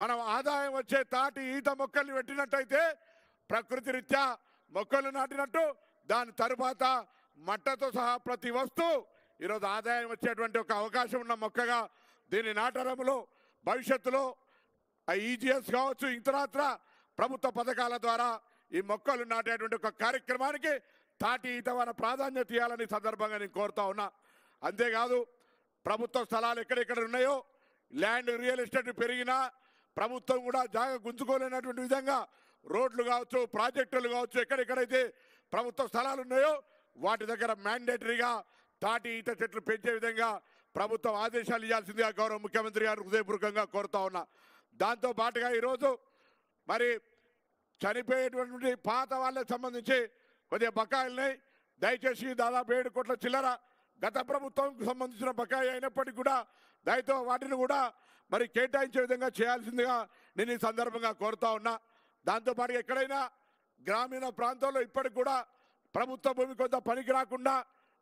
మనం ఆదాయం వచ్చే తాటి ఈత మొక్కల్ని పెట్టినట్టయితే ప్రకృతి రీత్యా మొక్కలు నాటినట్టు దాని తరువాత మట్టతో సహా ప్రతి వస్తువు ఈరోజు ఆదాయం వచ్చేటువంటి ఒక అవకాశం ఉన్న మొక్కగా దీని నాటడంలో భవిష్యత్తులో ఈజీఎస్ కావచ్చు ఇతరత్ర ప్రభుత్వ పథకాల ద్వారా ఈ మొక్కలు నాటేటువంటి ఒక కార్యక్రమానికి తాటి ఈతవన ప్రాధాన్యత ఇవ్వాలని సందర్భంగా నేను కోరుతా ఉన్నా. అంతేకాదు ప్రభుత్వ స్థలాలు ఎక్కడెక్కడ ఉన్నాయో ల్యాండ్ రియల్ ఎస్టేట్ పెరిగినా ప్రభుత్వం కూడా జాగా గుంజుకోలేనటువంటి విధంగా రోడ్లు కావచ్చు ప్రాజెక్టులు కావచ్చు ఎక్కడెక్కడైతే ప్రభుత్వ స్థలాలు ఉన్నాయో వాటి దగ్గర మ్యాండేటరీగా తాటి ఈత చెట్లు పెంచే విధంగా ప్రభుత్వం ఆదేశాలు ఇవ్వాల్సిందిగా గౌరవ ముఖ్యమంత్రి గారు హృదయపూర్వకంగా కోరుతా ఉన్నా. దాంతో పాటుగా ఈరోజు మరి చనిపోయేటువంటి పాత వాళ్ళకి సంబంధించి కొద్దిగా బకాయిలున్నాయి. దయచేసి దాదాపు 7 కోట్ల చిల్లర గత ప్రభుత్వంకు సంబంధించిన బకాయి అయినప్పటికీ కూడా దయతో వాటిని కూడా మరి కేటాయించే విధంగా చేయాల్సిందిగా నేను ఈ సందర్భంగా కోరుతా ఉన్నా. దాంతోపాటు ఎక్కడైనా గ్రామీణ ప్రాంతాల్లో ఇప్పటికి కూడా ప్రభుత్వ భూమి కొంత పనికి రాకుండా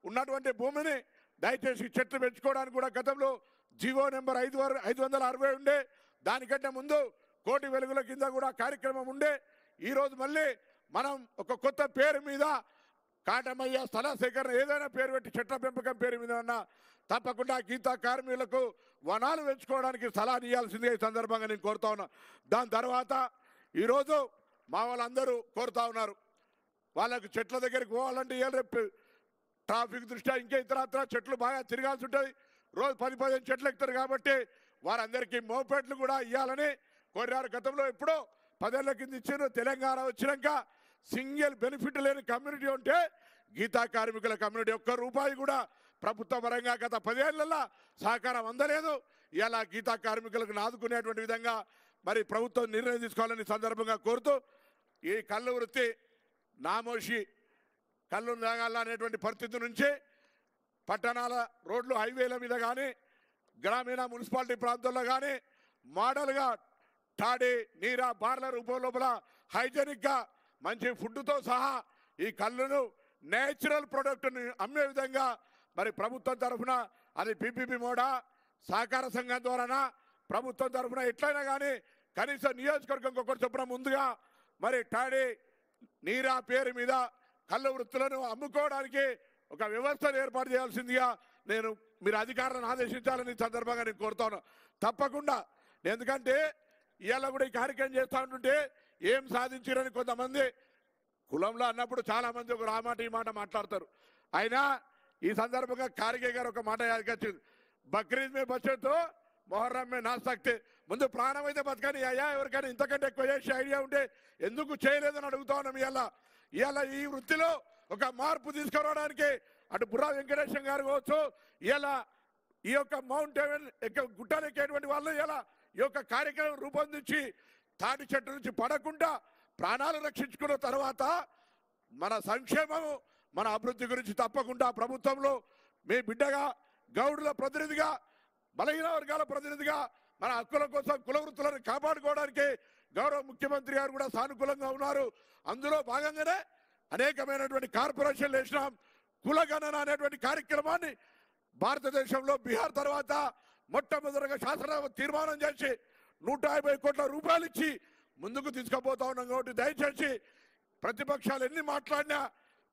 ఉన్నటువంటి భూమిని దయచేసి చెట్లు పెంచుకోవడానికి కూడా గతంలో జీవో నెంబర్ 560 ఉండే, దానికంటే ముందు కోటి వెలుగుల కింద కూడా కార్యక్రమం ఉండే. ఈరోజు మళ్ళీ మనం ఒక కొత్త పేరు మీద కాటమయ్య స్థల సేకరణ ఏదైనా పేరు పెట్టి చెట్ల పెంపకం పేరు మీద ఉన్నా తప్పకుండా గీతా కార్మికులకు వనాలు పెంచుకోవడానికి స్థలాన్ని ఇవ్వాల్సిందే ఈ సందర్భంగా నేను కోరుతా ఉన్నా. దాని తర్వాత ఈరోజు మా వాళ్ళందరూ కోరుతా ఉన్నారు వాళ్ళకు చెట్ల దగ్గరికి పోవాలంటే రేపు ట్రాఫిక్ దృష్ట్యా ఇంకా ఇతరత్ర చెట్లు బాగా తిరగాల్సి ఉంటుంది. రోజు 10-15 చెట్లు ఎక్కుతారు కాబట్టి వారందరికీ మోపెట్లు కూడా ఇవ్వాలని కోరారు. గతంలో ఎప్పుడో 10 ఏళ్ల కింద ఇచ్చారు. తెలంగాణ వచ్చినాక సింగిల్ బెనిఫిట్ లేని కమ్యూనిటీ ఉంటే గీతా కార్మికుల కమ్యూనిటీ ₹1 కూడా ప్రభుత్వ పరంగా గత 10 ఏళ్లలో సహకారం అందలేదు. ఇలా గీతా కార్మికులకు ఆదుకునేటువంటి విధంగా మరి ప్రభుత్వం నిర్ణయం తీసుకోవాలని సందర్భంగా కోరుతూ ఈ కళ్ళు వృత్తి నామోషి కళ్ళు తాగాల అనేటువంటి పరిస్థితి నుంచి పట్టణాల రోడ్లు హైవేల మీద కానీ గ్రామీణ మున్సిపాలిటీ ప్రాంతాల్లో కానీ మోడల్గా తాడి నీరా బార్ల రూపం లోపల హైజెనిక్గా మంచి ఫుడ్తో సహా ఈ కళ్ళును నేచురల్ ప్రొడక్ట్ని అమ్మే విధంగా మరి ప్రభుత్వం తరఫున అది పీపీపీ మోడా సహకార సంఘం ద్వారానా ప్రభుత్వం తరఫున ఎట్లయినా కానీ కనీసం నియోజకవర్గం ఒకటి చొప్పున ముందుగా మరి తాడి నీరా పేరు మీద కళ్ళ వృత్తులను అమ్ముకోవడానికి ఒక వ్యవస్థను ఏర్పాటు చేయాల్సిందిగా నేను మీరు అధికారులను ఆదేశించాలని సందర్భంగా నేను కోరుతాను. తప్పకుండా ఎందుకంటే ఇవాళ కూడా ఈ కార్యక్రమం చేస్తూ ఉంటుంటే ఏం సాధించారని కొంతమంది కులంలో అన్నప్పుడు చాలామంది ఒక ఆ మాట ఈ మాట మాట్లాడతారు. అయినా ఈ సందర్భంగా ఖార్గే గారు ఒక మాట యాదకొచ్చింది, బక్రీద్ మే బచ్చతో మొహర్రం మే నా సక్తే. ముందు ప్రాణం అయితే బతకని అయ్యా ఎవరికైనా ఇంతకంటే ఎక్కువ చేసే ఐడియా ఉంటే ఎందుకు చేయలేదని అడుగుతా ఉన్నాం. ఇవాళ ఈ వృత్తిలో ఒక మార్పు తీసుకురావడానికి అటు బుర్రా వెంకటేశ్వర గారు కావచ్చు, ఇలా ఈ యొక్క మౌంట్ ఎవెన్ గుట్టలెక్కేటువంటి వాళ్ళు ఇలా ఈ యొక్క కార్యక్రమం రూపొందించి తాటి చెట్టు నుంచి పడకుండా ప్రాణాలు రక్షించుకున్న తర్వాత మన సంక్షేమము మన అభివృద్ధి గురించి తప్పకుండా ప్రభుత్వంలో మీ బిడ్డగా గౌడుల ప్రతినిధిగా బలహీన వర్గాల ప్రతినిధిగా మన హక్కుల కోసం కుల వృత్తులను కాపాడుకోవడానికి గౌరవ ముఖ్యమంత్రి గారు కూడా సానుకూలంగా ఉన్నారు. అందులో భాగంగానే అనేకమైనటువంటి కార్పొరేషన్లు వేసినాం. కులగణన అనేటువంటి కార్యక్రమాన్ని భారతదేశంలో బీహార్ తర్వాత మొట్టమొదటిగా శాసన తీర్మానం చేసి 150 కోట్ల రూపాయలు ఇచ్చి ముందుకు తీసుకుపోతా ఉన్నాం. కాబట్టి దయచేసి ప్రతిపక్షాలు ఎన్ని మాట్లాడినా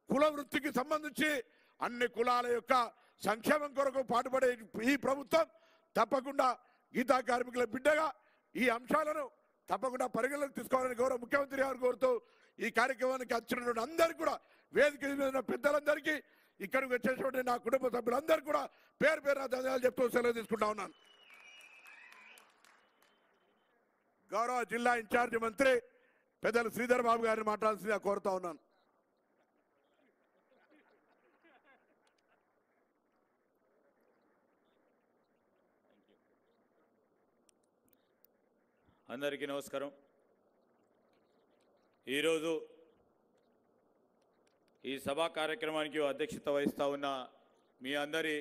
కుల వృత్తికి సంబంధించి అన్ని కులాల యొక్క సంక్షేమం కొరకు పాటుపడే ఈ ప్రభుత్వం తప్పకుండా గీతా కార్మికుల బిడ్డగా ఈ అంశాలను తప్పకుండా పరిగణలోకి తీసుకోవాలని గౌరవ ముఖ్యమంత్రి గారు కోరుతూ ఈ కార్యక్రమానికి వచ్చినటువంటి అందరికీ కూడా వేదిక మీద ఉన్న పెద్దలందరికీ ఇక్కడికి వచ్చేటువంటి నా కుటుంబ సభ్యులందరూ కూడా పేరు ధన్యవాదాలు చెప్తూ సెలవు తీసుకుంటా ఉన్నాను. గౌరవ జిల్లా ఇన్ఛార్జి మంత్రి పెద్దలు శ్రీధర్ బాబు గారిని మాట్లాడాల్సిందిగా కోరుతా ఉన్నాను. అందరికీ నమస్కారం. ఈరోజు ఈ సభా కార్యక్రమానికి అధ్యక్షత వహిస్తూ ఉన్న మీ అందరి